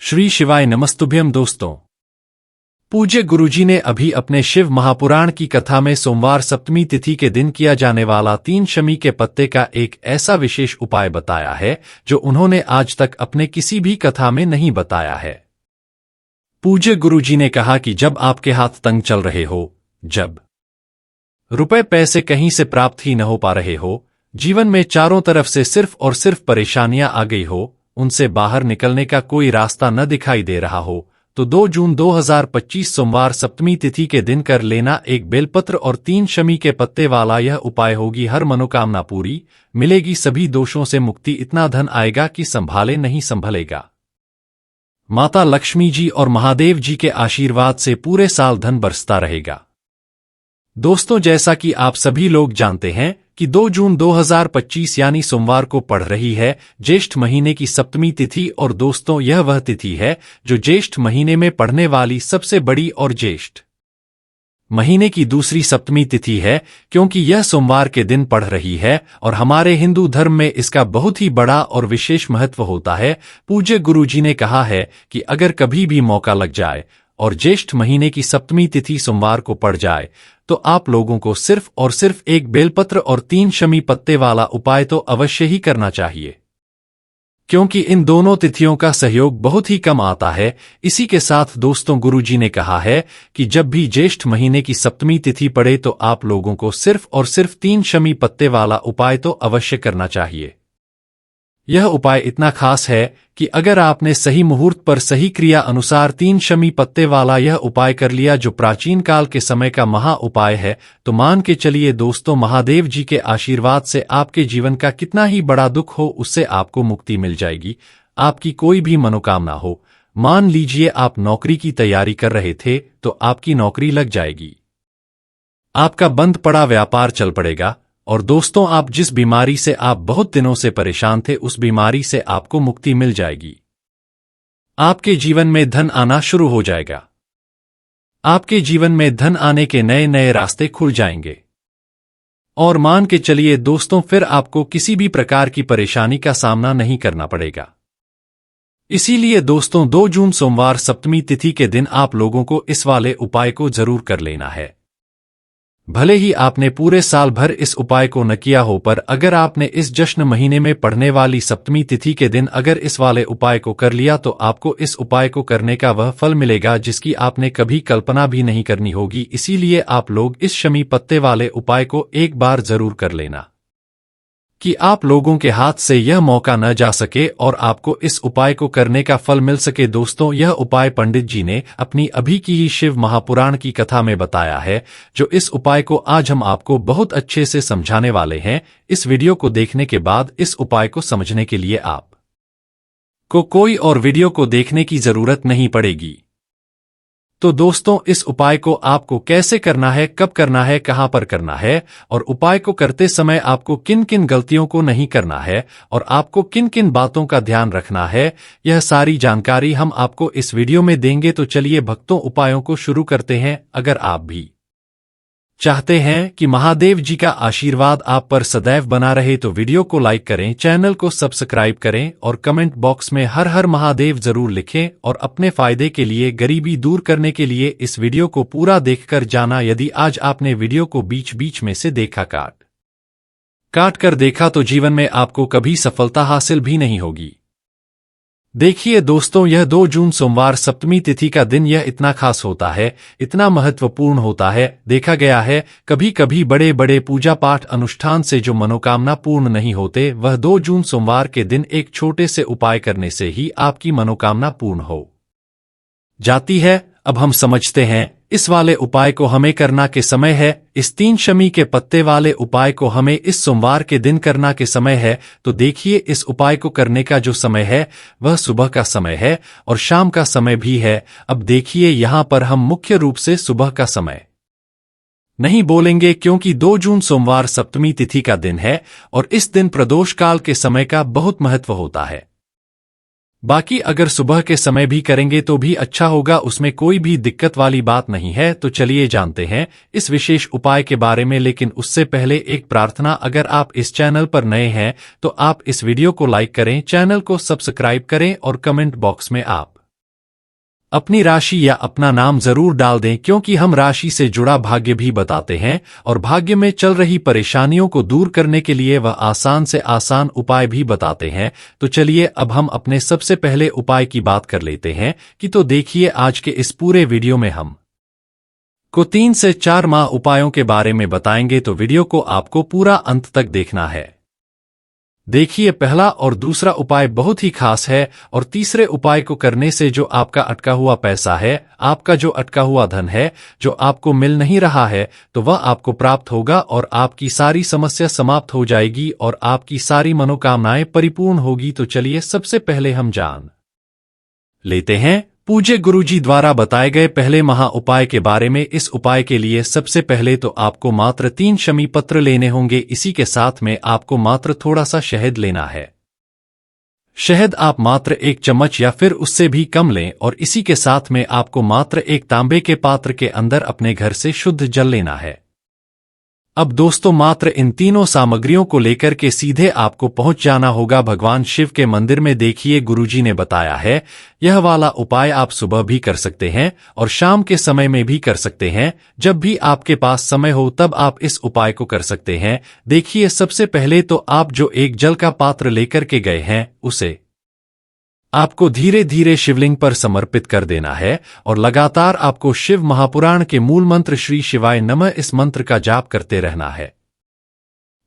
श्री शिवाय नमस्तुभ्यम दोस्तों। पूज्य गुरुजी ने अभी अपने शिव महापुराण की कथा में सोमवार सप्तमी तिथि के दिन किया जाने वाला 3 शमी के पत्ते का एक ऐसा विशेष उपाय बताया है जो उन्होंने आज तक अपने किसी भी कथा में नहीं बताया है। पूज्य गुरुजी ने कहा कि जब आपके हाथ तंग चल रहे हो, जब रुपए पैसे कहीं से प्राप्त ही न हो पा रहे हो, जीवन में चारों तरफ से सिर्फ और सिर्फ परेशानियां आ गई हो, उनसे बाहर निकलने का कोई रास्ता न दिखाई दे रहा हो, तो 2 जून 2025 सोमवार सप्तमी तिथि के दिन कर लेना एक बेलपत्र और 3 शमी के पत्ते वाला यह उपाय। होगी हर मनोकामना पूरी, मिलेगी सभी दोषों से मुक्ति, इतना धन आएगा कि संभाले नहीं संभलेगा। माता लक्ष्मी जी और महादेव जी के आशीर्वाद से पूरे साल धन बरसता रहेगा। दोस्तों, जैसा कि आप सभी लोग जानते हैं कि 2 जून 2025 यानी सोमवार को पड़ रही है ज्येष्ठ महीने की सप्तमी तिथि। और दोस्तों, यह वह तिथि है जो ज्येष्ठ महीने में पड़ने वाली सबसे बड़ी और ज्येष्ठ महीने की दूसरी सप्तमी तिथि है, क्योंकि यह सोमवार के दिन पड़ रही है और हमारे हिंदू धर्म में इसका बहुत ही बड़ा और विशेष महत्व होता है। पूज्य गुरुजी ने कहा है कि अगर कभी भी मौका लग जाए और ज्येष्ठ महीने की सप्तमी तिथि सोमवार को पड़ जाए तो आप लोगों को सिर्फ और सिर्फ एक बेलपत्र और 3 शमी पत्ते वाला उपाय तो अवश्य ही करना चाहिए, क्योंकि इन दोनों तिथियों का सहयोग बहुत ही कम आता है। इसी के साथ दोस्तों, गुरुजी ने कहा है कि जब भी ज्येष्ठ महीने की सप्तमी तिथि पड़े तो आप लोगों को सिर्फ और सिर्फ 3 शमी पत्ते वाला उपाय तो अवश्य करना चाहिए। यह उपाय इतना खास है कि अगर आपने सही मुहूर्त पर सही क्रिया अनुसार 3 शमी पत्ते वाला यह उपाय कर लिया, जो प्राचीन काल के समय का महा उपाय है, तो मान के चलिए दोस्तों, महादेव जी के आशीर्वाद से आपके जीवन का कितना ही बड़ा दुख हो उससे आपको मुक्ति मिल जाएगी। आपकी कोई भी मनोकामना हो, मान लीजिए आप नौकरी की तैयारी कर रहे थे तो आपकी नौकरी लग जाएगी, आपका बंद पड़ा व्यापार चल पड़ेगा, और दोस्तों, आप जिस बीमारी से आप बहुत दिनों से परेशान थे उस बीमारी से आपको मुक्ति मिल जाएगी। आपके जीवन में धन आना शुरू हो जाएगा। आपके जीवन में धन आने के नए नए रास्ते खुल जाएंगे। और मान के चलिए दोस्तों, फिर आपको किसी भी प्रकार की परेशानी का सामना नहीं करना पड़ेगा। इसीलिए दोस्तों, 2 जून सोमवार सप्तमी तिथि के दिन आप लोगों को इस वाले उपाय को जरूर कर लेना है। भले ही आपने पूरे साल भर इस उपाय को न किया हो, पर अगर आपने इस जश्न महीने में पड़ने वाली सप्तमी तिथि के दिन अगर इस वाले उपाय को कर लिया तो आपको इस उपाय को करने का वह फल मिलेगा जिसकी आपने कभी कल्पना भी नहीं करनी होगी। इसीलिए आप लोग इस शमी पत्ते वाले उपाय को एक बार जरूर कर लेना कि आप लोगों के हाथ से यह मौका न जा सके और आपको इस उपाय को करने का फल मिल सके। दोस्तों, यह उपाय पंडित जी ने अपनी अभी की ही शिव महापुराण की कथा में बताया है, जो इस उपाय को आज हम आपको बहुत अच्छे से समझाने वाले हैं। इस वीडियो को देखने के बाद इस उपाय को समझने के लिए आप को कोई और वीडियो को देखने की जरूरत नहीं पड़ेगी। तो दोस्तों, इस उपाय को आपको कैसे करना है, कब करना है, कहां पर करना है, और उपाय को करते समय आपको किन किन गलतियों को नहीं करना है और आपको किन किन बातों का ध्यान रखना है, यह सारी जानकारी हम आपको इस वीडियो में देंगे। तो चलिए भक्तों, उपायों को शुरू करते हैं। अगर आप भी चाहते हैं कि महादेव जी का आशीर्वाद आप पर सदैव बना रहे तो वीडियो को लाइक करें, चैनल को सब्सक्राइब करें और कमेंट बॉक्स में हर हर महादेव जरूर लिखें। और अपने फायदे के लिए, गरीबी दूर करने के लिए इस वीडियो को पूरा देखकर जाना। यदि आज आपने वीडियो को बीच बीच में से देखा, काट कर देखा, तो जीवन में आपको कभी सफलता हासिल भी नहीं होगी। देखिए दोस्तों, यह 2 जून सोमवार सप्तमी तिथि का दिन यह इतना खास होता है, इतना महत्वपूर्ण होता है। देखा गया है कभी कभी बड़े बड़े पूजा पाठ अनुष्ठान से जो मनोकामना पूर्ण नहीं होते, वह 2 जून सोमवार के दिन एक छोटे से उपाय करने से ही आपकी मनोकामना पूर्ण हो जाती है। अब हम समझते हैं इस वाले उपाय को हमें करना के समय है। इस 3 शमी के पत्ते वाले उपाय को हमें इस सोमवार के दिन करना के समय है। तो देखिए, इस उपाय को करने का जो समय है वह सुबह का समय है और शाम का समय भी है। अब देखिए, यहां पर हम मुख्य रूप से सुबह का समय नहीं बोलेंगे, क्योंकि 2 जून सोमवार सप्तमी तिथि का दिन है और इस दिन प्रदोष काल के समय का बहुत महत्व होता है। बाकी अगर सुबह के समय भी करेंगे तो भी अच्छा होगा, उसमें कोई भी दिक्कत वाली बात नहीं है। तो चलिए जानते हैं इस विशेष उपाय के बारे में, लेकिन उससे पहले एक प्रार्थना। अगर आप इस चैनल पर नए हैं तो आप इस वीडियो को लाइक करें, चैनल को सब्सक्राइब करें और कमेंट बॉक्स में आप अपनी राशि या अपना नाम जरूर डाल दें, क्योंकि हम राशि से जुड़ा भाग्य भी बताते हैं और भाग्य में चल रही परेशानियों को दूर करने के लिए वह आसान से आसान उपाय भी बताते हैं। तो चलिए अब हम अपने सबसे पहले उपाय की बात कर लेते हैं कि तो देखिए आज के इस पूरे वीडियो में हम को 3 से 4 माह उपायों के बारे में बताएंगे, तो वीडियो को आपको पूरा अंत तक देखना है। देखिए पहला और दूसरा उपाय बहुत ही खास है और तीसरे उपाय को करने से जो आपका अटका हुआ पैसा है, आपका जो अटका हुआ धन है, जो आपको मिल नहीं रहा है, तो वह आपको प्राप्त होगा और आपकी सारी समस्या समाप्त हो जाएगी और आपकी सारी मनोकामनाएं परिपूर्ण होगी। तो चलिए सबसे पहले हम जान लेते हैं पूज्य गुरुजी द्वारा बताए गए पहले महा उपाय के बारे में। इस उपाय के लिए सबसे पहले तो आपको मात्र 3 शमी पत्र लेने होंगे। इसी के साथ में आपको मात्र थोड़ा सा शहद लेना है। शहद आप मात्र 1 चम्मच या फिर उससे भी कम लें और इसी के साथ में आपको मात्र एक तांबे के पात्र के अंदर अपने घर से शुद्ध जल लेना है। अब दोस्तों मात्र इन तीनों सामग्रियों को लेकर के सीधे आपको पहुंच जाना होगा भगवान शिव के मंदिर में। देखिए गुरुजी ने बताया है यह वाला उपाय आप सुबह भी कर सकते हैं और शाम के समय में भी कर सकते हैं। जब भी आपके पास समय हो तब आप इस उपाय को कर सकते हैं। देखिए सबसे पहले तो आप जो एक जल का पात्र लेकर के गए हैं उसे आपको धीरे धीरे शिवलिंग पर समर्पित कर देना है और लगातार आपको शिव महापुराण के मूल मंत्र श्री शिवाय नमः इस मंत्र का जाप करते रहना है।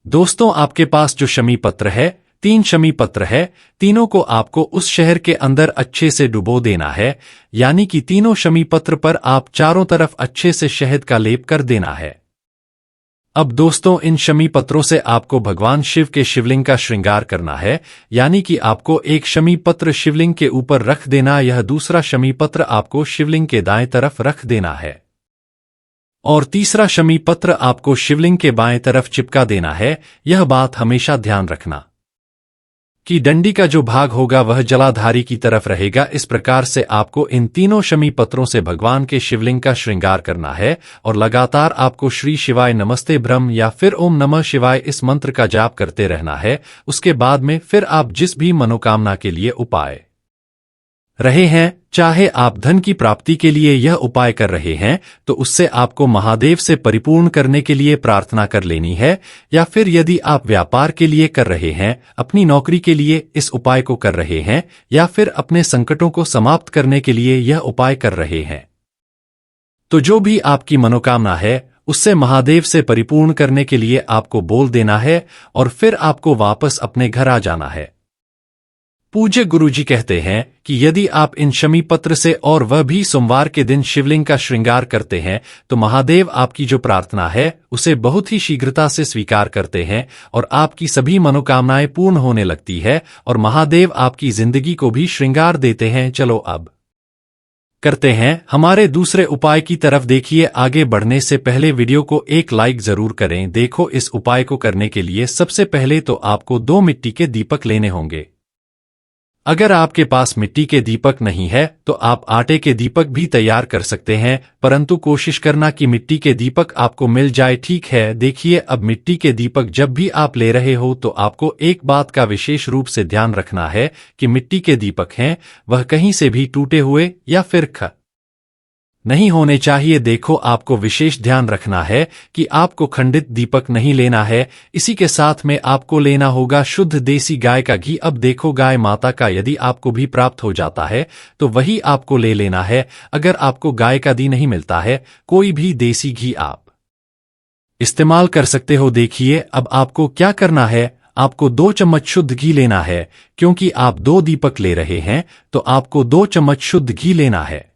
दोस्तों आपके पास जो शमी पत्र है, 3 शमी पत्र है, तीनों को आपको उस शहर के अंदर अच्छे से डुबो देना है। यानी कि तीनों शमी पत्र पर आप चारों तरफ अच्छे से शहद का लेप कर देना है। अब दोस्तों इन शमी पत्रों से आपको भगवान शिव के शिवलिंग का श्रृंगार करना है। यानी कि आपको एक शमी पत्र शिवलिंग के ऊपर रख देना, यह दूसरा शमी पत्र आपको शिवलिंग के दाएं तरफ रख देना है और तीसरा शमी पत्र आपको शिवलिंग के बाएं तरफ चिपका देना है। यह बात हमेशा ध्यान रखना कि डंडी का जो भाग होगा वह जलाधारी की तरफ रहेगा। इस प्रकार से आपको इन तीनों शमी पत्रों से भगवान के शिवलिंग का श्रृंगार करना है और लगातार आपको श्री शिवाय नमस्ते ब्रह्म या फिर ओम नमः शिवाय इस मंत्र का जाप करते रहना है। उसके बाद में फिर आप जिस भी मनोकामना के लिए उपाय रहे हैं, चाहे आप धन की प्राप्ति के लिए यह उपाय कर रहे हैं तो उससे आपको महादेव से परिपूर्ण करने के लिए प्रार्थना कर लेनी है, या फिर यदि आप व्यापार के लिए कर रहे हैं, अपनी नौकरी के लिए इस उपाय को कर रहे हैं, या फिर अपने संकटों को समाप्त करने के लिए यह उपाय कर रहे हैं, तो जो भी आपकी मनोकामना है उससे महादेव से परिपूर्ण करने के लिए आपको बोल देना है और फिर आपको वापस अपने घर आ जाना है। पूज्य गुरुजी कहते हैं कि यदि आप इन शमी पत्र से और वह भी सोमवार के दिन शिवलिंग का श्रृंगार करते हैं तो महादेव आपकी जो प्रार्थना है उसे बहुत ही शीघ्रता से स्वीकार करते हैं और आपकी सभी मनोकामनाएं पूर्ण होने लगती है और महादेव आपकी जिंदगी को भी श्रृंगार देते हैं। चलो अब करते हैं हमारे दूसरे उपाय की तरफ। देखिए आगे बढ़ने से पहले वीडियो को एक लाइक जरूर करें। देखो इस उपाय को करने के लिए सबसे पहले तो आपको 2 मिट्टी के दीपक लेने होंगे। अगर आपके पास मिट्टी के दीपक नहीं है तो आप आटे के दीपक भी तैयार कर सकते हैं, परंतु कोशिश करना कि मिट्टी के दीपक आपको मिल जाए, ठीक है। देखिए अब मिट्टी के दीपक जब भी आप ले रहे हो तो आपको एक बात का विशेष रूप से ध्यान रखना है कि मिट्टी के दीपक हैं वह कहीं से भी टूटे हुए या फिर नहीं होने चाहिए। देखो आपको विशेष ध्यान रखना है कि आपको खंडित दीपक नहीं लेना है। इसी के साथ में आपको लेना होगा शुद्ध देसी गाय का घी। अब देखो गाय माता का यदि आपको भी प्राप्त हो जाता है तो वही आपको ले लेना है। अगर आपको गाय का घी नहीं मिलता है, कोई भी देसी घी आप इस्तेमाल कर सकते हो। देखिए अब आपको क्या करना है, आपको 2 चम्मच शुद्ध घी लेना है। क्योंकि आप 2 दीपक ले रहे हैं तो आपको 2 चम्मच शुद्ध घी लेना है।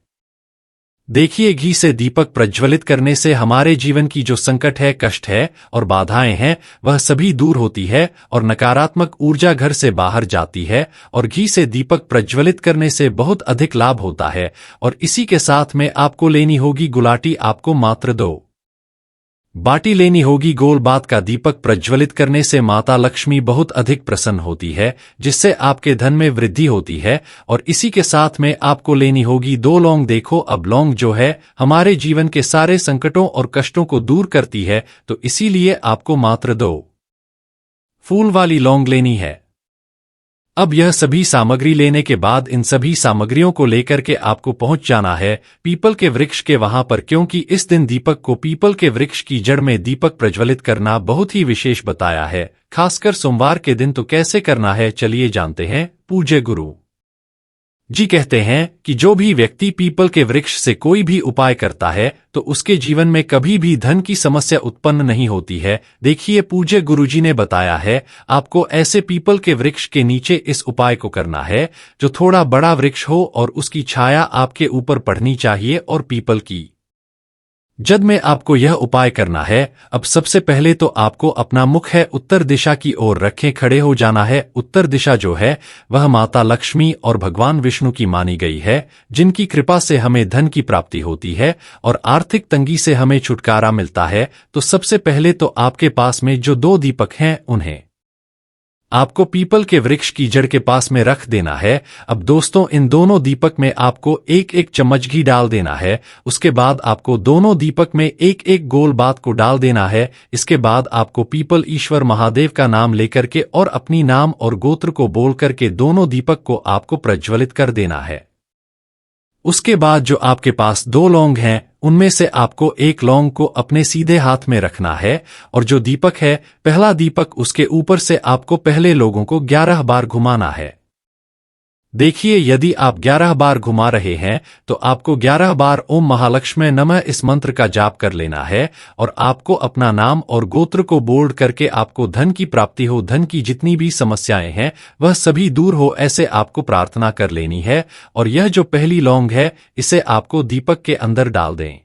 देखिए घी से दीपक प्रज्वलित करने से हमारे जीवन की जो संकट है, कष्ट है और बाधाएं हैं वह सभी दूर होती है और नकारात्मक ऊर्जा घर से बाहर जाती है और घी से दीपक प्रज्वलित करने से बहुत अधिक लाभ होता है। और इसी के साथ में आपको लेनी होगी गुलाटी। आपको मात्र 2 बाटी लेनी होगी। गोल बात का दीपक प्रज्वलित करने से माता लक्ष्मी बहुत अधिक प्रसन्न होती है, जिससे आपके धन में वृद्धि होती है। और इसी के साथ में आपको लेनी होगी 2 लौंग। देखो अब लौंग जो है हमारे जीवन के सारे संकटों और कष्टों को दूर करती है, तो इसीलिए आपको मात्र 2 फूल वाली लौंग लेनी है। अब यह सभी सामग्री लेने के बाद इन सभी सामग्रियों को लेकर के आपको पहुंच जाना है पीपल के वृक्ष के वहां पर, क्योंकि इस दिन दीपक को पीपल के वृक्ष की जड़ में दीपक प्रज्वलित करना बहुत ही विशेष बताया है, खासकर सोमवार के दिन। तो कैसे करना है चलिए जानते हैं। पूज्य गुरु जी कहते हैं कि जो भी व्यक्ति पीपल के वृक्ष से कोई भी उपाय करता है तो उसके जीवन में कभी भी धन की समस्या उत्पन्न नहीं होती है। देखिए पूज्य गुरुजी ने बताया है आपको ऐसे पीपल के वृक्ष के नीचे इस उपाय को करना है जो थोड़ा बड़ा वृक्ष हो और उसकी छाया आपके ऊपर पड़नी चाहिए और पीपल की जद में आपको यह उपाय करना है। अब सबसे पहले तो आपको अपना मुख है उत्तर दिशा की ओर रखें, खड़े हो जाना है। उत्तर दिशा जो है वह माता लक्ष्मी और भगवान विष्णु की मानी गई है, जिनकी कृपा से हमें धन की प्राप्ति होती है और आर्थिक तंगी से हमें छुटकारा मिलता है। तो सबसे पहले तो आपके पास में जो 2 दीपक हैं उन्हें आपको पीपल के वृक्ष की जड़ के पास में रख देना है। अब दोस्तों इन दोनों दीपक में आपको एक एक चम्मच घी डाल देना है। उसके बाद आपको दोनों दीपक में एक एक गोल बात को डाल देना है। इसके बाद आपको पीपल ईश्वर महादेव का नाम लेकर के और अपनी नाम और गोत्र को बोल करके दोनों दीपक को आपको प्रज्वलित कर देना है। उसके बाद जो आपके पास 2 लौंग हैं उनमें से आपको एक लौंग को अपने सीधे हाथ में रखना है और जो दीपक है पहला दीपक उसके ऊपर से आपको पहले लोगों को 11 बार घुमाना है। देखिए यदि आप 11 बार घुमा रहे हैं तो आपको 11 बार ओम महालक्ष्मी नमः इस मंत्र का जाप कर लेना है और आपको अपना नाम और गोत्र को बोल्ड करके आपको धन की प्राप्ति हो, धन की जितनी भी समस्याएं हैं वह सभी दूर हो, ऐसे आपको प्रार्थना कर लेनी है। और यह जो पहली लौंग है इसे आपको दीपक के अंदर डाल दें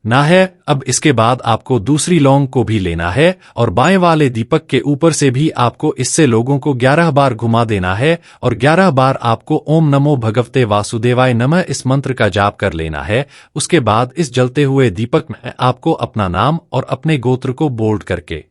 ना है। अब इसके बाद आपको दूसरी लौंग को भी लेना है और बाएं वाले दीपक के ऊपर से भी आपको इससे लोगों को 11 बार घुमा देना है और 11 बार आपको ओम नमो भगवते वासुदेवाय नमः इस मंत्र का जाप कर लेना है। उसके बाद इस जलते हुए दीपक में आपको अपना नाम और अपने गोत्र को बोल्ड करके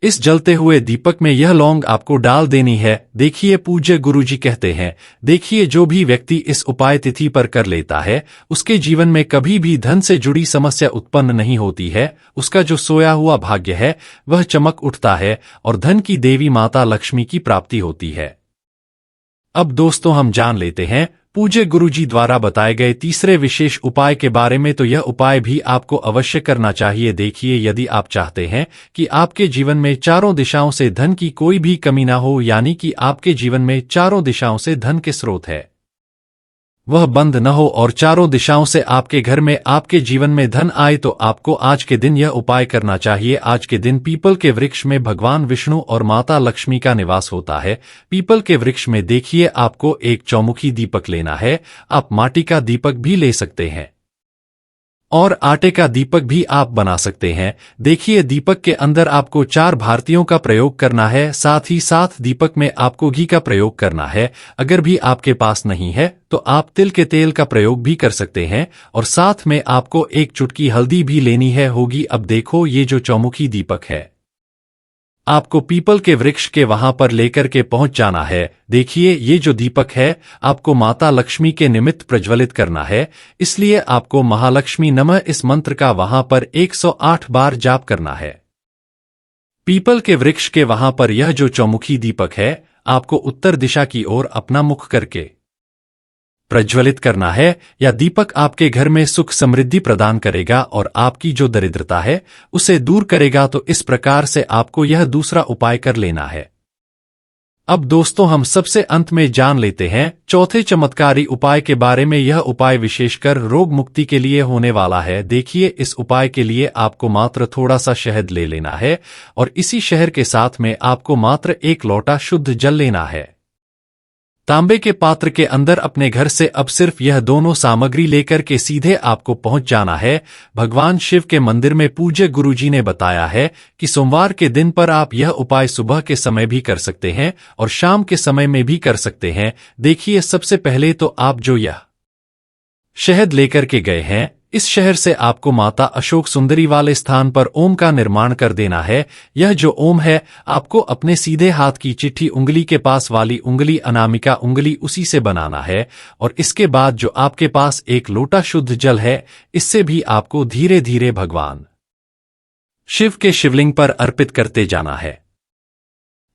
इस जलते हुए दीपक में यह लौंग आपको डाल देनी है। देखिए पूज्य गुरुजी कहते हैं, देखिए जो भी व्यक्ति इस उपाय तिथि पर कर लेता है उसके जीवन में कभी भी धन से जुड़ी समस्या उत्पन्न नहीं होती है। उसका जो सोया हुआ भाग्य है वह चमक उठता है और धन की देवी माता लक्ष्मी की प्राप्ति होती है। अब दोस्तों हम जान लेते हैं पूज्य गुरुजी द्वारा बताए गए तीसरे विशेष उपाय के बारे में। तो यह उपाय भी आपको अवश्य करना चाहिए। देखिए यदि आप चाहते हैं कि आपके जीवन में चारों दिशाओं से धन की कोई भी कमी ना हो, यानी कि आपके जीवन में चारों दिशाओं से धन के स्रोत है वह बंद न हो और चारों दिशाओं से आपके घर में आपके जीवन में धन आए, तो आपको आज के दिन यह उपाय करना चाहिए। आज के दिन पीपल के वृक्ष में भगवान विष्णु और माता लक्ष्मी का निवास होता है। पीपल के वृक्ष में देखिए आपको एक चौमुखी दीपक लेना है। आप माटी का दीपक भी ले सकते हैं और आटे का दीपक भी आप बना सकते हैं। देखिए दीपक के अंदर आपको 4 भारतीयों का प्रयोग करना है, साथ ही साथ दीपक में आपको घी का प्रयोग करना है। अगर भी आपके पास नहीं है तो आप तिल के तेल का प्रयोग भी कर सकते हैं और साथ में आपको एक चुटकी हल्दी भी लेनी है होगी। अब देखो ये जो चौमुखी दीपक है आपको पीपल के वृक्ष के वहां पर लेकर के पहुंच जाना है। देखिए ये जो दीपक है आपको माता लक्ष्मी के निमित्त प्रज्वलित करना है, इसलिए आपको महालक्ष्मी नमः इस मंत्र का वहां पर 108 बार जाप करना है। पीपल के वृक्ष के वहां पर यह जो चौमुखी दीपक है आपको उत्तर दिशा की ओर अपना मुख करके प्रज्वलित करना है। या दीपक आपके घर में सुख समृद्धि प्रदान करेगा और आपकी जो दरिद्रता है उसे दूर करेगा। तो इस प्रकार से आपको यह दूसरा उपाय कर लेना है। अब दोस्तों हम सबसे अंत में जान लेते हैं चौथे चमत्कारी उपाय के बारे में। यह उपाय विशेषकर रोग मुक्ति के लिए होने वाला है। देखिए इस उपाय के लिए आपको मात्र थोड़ा सा शहद ले लेना है और इसी शहद के साथ में आपको मात्र 1 लोटा शुद्ध जल लेना है। तांबे के पात्र के अंदर अपने घर से अब सिर्फ यह दोनों सामग्री लेकर के सीधे आपको पहुंच जाना है भगवान शिव के मंदिर में। पूज्य गुरुजी ने बताया है कि सोमवार के दिन पर आप यह उपाय सुबह के समय भी कर सकते हैं और शाम के समय में भी कर सकते हैं। देखिए सबसे पहले तो आप जो यह शहद लेकर के गए हैं इस शहर से आपको माता अशोक सुंदरी वाले स्थान पर ओम का निर्माण कर देना है। यह जो ओम है आपको अपने सीधे हाथ की चिट्ठी उंगली के पास वाली उंगली अनामिका उंगली उसी से बनाना है और इसके बाद जो आपके पास 1 लोटा शुद्ध जल है इससे भी आपको धीरे धीरे भगवान शिव के शिवलिंग पर अर्पित करते जाना है।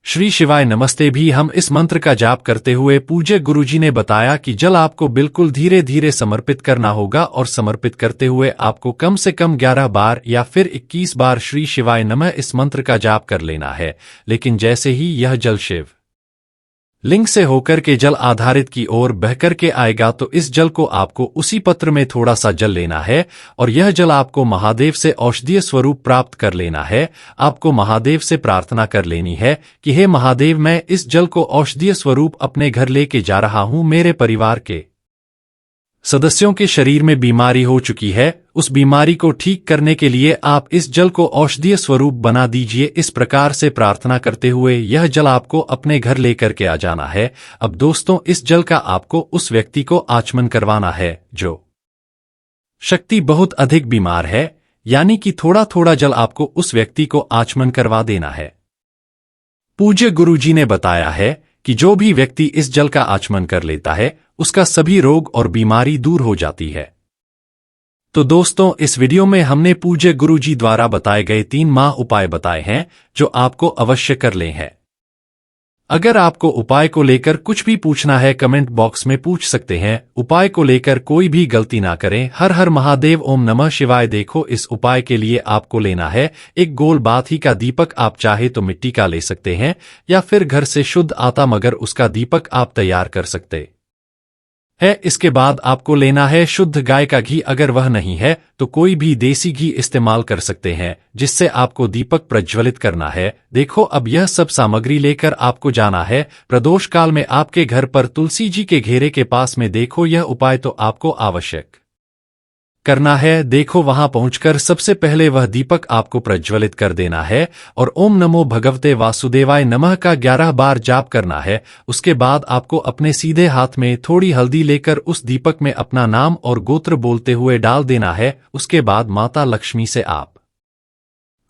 श्री शिवाय नमस्ते भी हम इस मंत्र का जाप करते हुए पूज्य गुरुजी ने बताया कि जल आपको बिल्कुल धीरे धीरे समर्पित करना होगा और समर्पित करते हुए आपको कम से कम 11 बार या फिर 21 बार श्री शिवाय नमः इस मंत्र का जाप कर लेना है। लेकिन जैसे ही यह जल शिव लिंग से होकर के जल आधारित की ओर बहकर के आएगा तो इस जल को आपको उसी पत्र में थोड़ा सा जल लेना है और यह जल आपको महादेव से औषधीय स्वरूप प्राप्त कर लेना है। आपको महादेव से प्रार्थना कर लेनी है कि हे महादेव, मैं इस जल को औषधीय स्वरूप अपने घर लेके जा रहा हूं। मेरे परिवार के सदस्यों के शरीर में बीमारी हो चुकी है, उस बीमारी को ठीक करने के लिए आप इस जल को औषधीय स्वरूप बना दीजिए। इस प्रकार से प्रार्थना करते हुए यह जल आपको अपने घर लेकर के आ जाना है। अब दोस्तों, इस जल का आपको उस व्यक्ति को आचमन करवाना है जो शक्ति बहुत अधिक बीमार है, यानी कि थोड़ा थोड़ा जल आपको उस व्यक्ति को आचमन करवा देना है। पूज्य गुरुजी ने बताया है कि जो भी व्यक्ति इस जल का आचमन कर लेता है उसका सभी रोग और बीमारी दूर हो जाती है। तो दोस्तों, इस वीडियो में हमने पूज्य गुरुजी द्वारा बताए गए 3 उपाय बताए हैं जो आपको अवश्य कर लें हैं। अगर आपको उपाय को लेकर कुछ भी पूछना है कमेंट बॉक्स में पूछ सकते हैं। उपाय को लेकर कोई भी गलती ना करें। हर हर महादेव, ओम नमः शिवाय। देखो, इस उपाय के लिए आपको लेना है एक गोल बाती का दीपक। आप चाहे तो मिट्टी का ले सकते हैं या फिर घर से शुद्ध आता मगर उसका दीपक आप तैयार कर सकते है। इसके बाद आपको लेना है शुद्ध गाय का घी। अगर वह नहीं है तो कोई भी देसी घी इस्तेमाल कर सकते हैं, जिससे आपको दीपक प्रज्वलित करना है। देखो, अब यह सब सामग्री लेकर आपको जाना है प्रदोष काल में आपके घर पर तुलसी जी के घेरे के पास में। देखो, यह उपाय तो आपको आवश्यक करना है। देखो, वहां पहुंचकर सबसे पहले वह दीपक आपको प्रज्वलित कर देना है और ओम नमो भगवते वासुदेवाय नमः का 11 बार जाप करना है। उसके बाद आपको अपने सीधे हाथ में थोड़ी हल्दी लेकर उस दीपक में अपना नाम और गोत्र बोलते हुए डाल देना है। उसके बाद माता लक्ष्मी से आप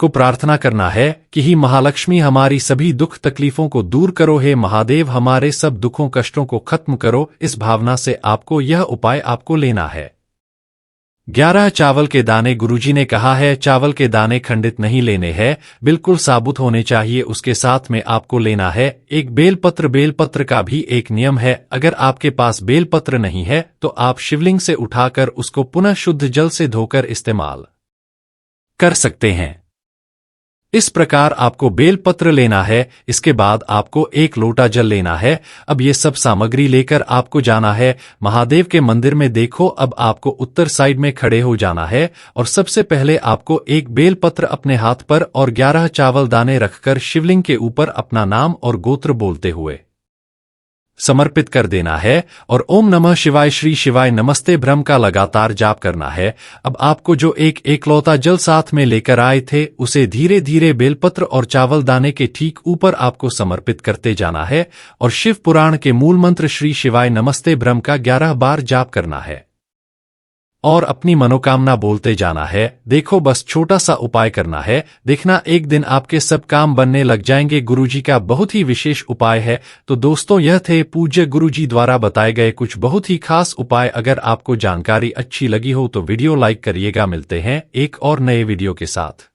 को प्रार्थना करना है कि ही महालक्ष्मी हमारी सभी दुख तकलीफों को दूर करो, हे महादेव हमारे सब दुखों कष्टों को खत्म करो। इस भावना से आपको यह उपाय आपको लेना है। 11 चावल के दाने। गुरुजी ने कहा है चावल के दाने खंडित नहीं लेने हैं, बिल्कुल साबुत होने चाहिए। उसके साथ में आपको लेना है एक बेलपत्र। बेलपत्र का भी एक नियम है, अगर आपके पास बेलपत्र नहीं है तो आप शिवलिंग से उठाकर उसको पुनः शुद्ध जल से धोकर इस्तेमाल कर सकते हैं। इस प्रकार आपको बेलपत्र लेना है। इसके बाद आपको एक लोटा जल लेना है। अब ये सब सामग्री लेकर आपको जाना है महादेव के मंदिर में। देखो, अब आपको उत्तर साइड में खड़े हो जाना है और सबसे पहले आपको एक बेलपत्र अपने हाथ पर और 11 चावल दाने रखकर शिवलिंग के ऊपर अपना नाम और गोत्र बोलते हुए समर्पित कर देना है और ओम नमः शिवाय, श्री शिवाय नमस्ते भ्रम का लगातार जाप करना है। अब आपको जो एक एकलौता जल साथ में लेकर आए थे उसे धीरे धीरे बेलपत्र और चावल दाने के ठीक ऊपर आपको समर्पित करते जाना है और शिव पुराण के मूल मंत्र श्री शिवाय नमस्ते भ्रम का 11 बार जाप करना है और अपनी मनोकामना बोलते जाना है। देखो, बस छोटा सा उपाय करना है, देखना एक दिन आपके सब काम बनने लग जाएंगे। गुरुजी का बहुत ही विशेष उपाय है। तो दोस्तों, यह थे पूज्य गुरुजी द्वारा बताए गए कुछ बहुत ही खास उपाय। अगर आपको जानकारी अच्छी लगी हो तो वीडियो लाइक करिएगा। मिलते हैं एक और नए वीडियो के साथ।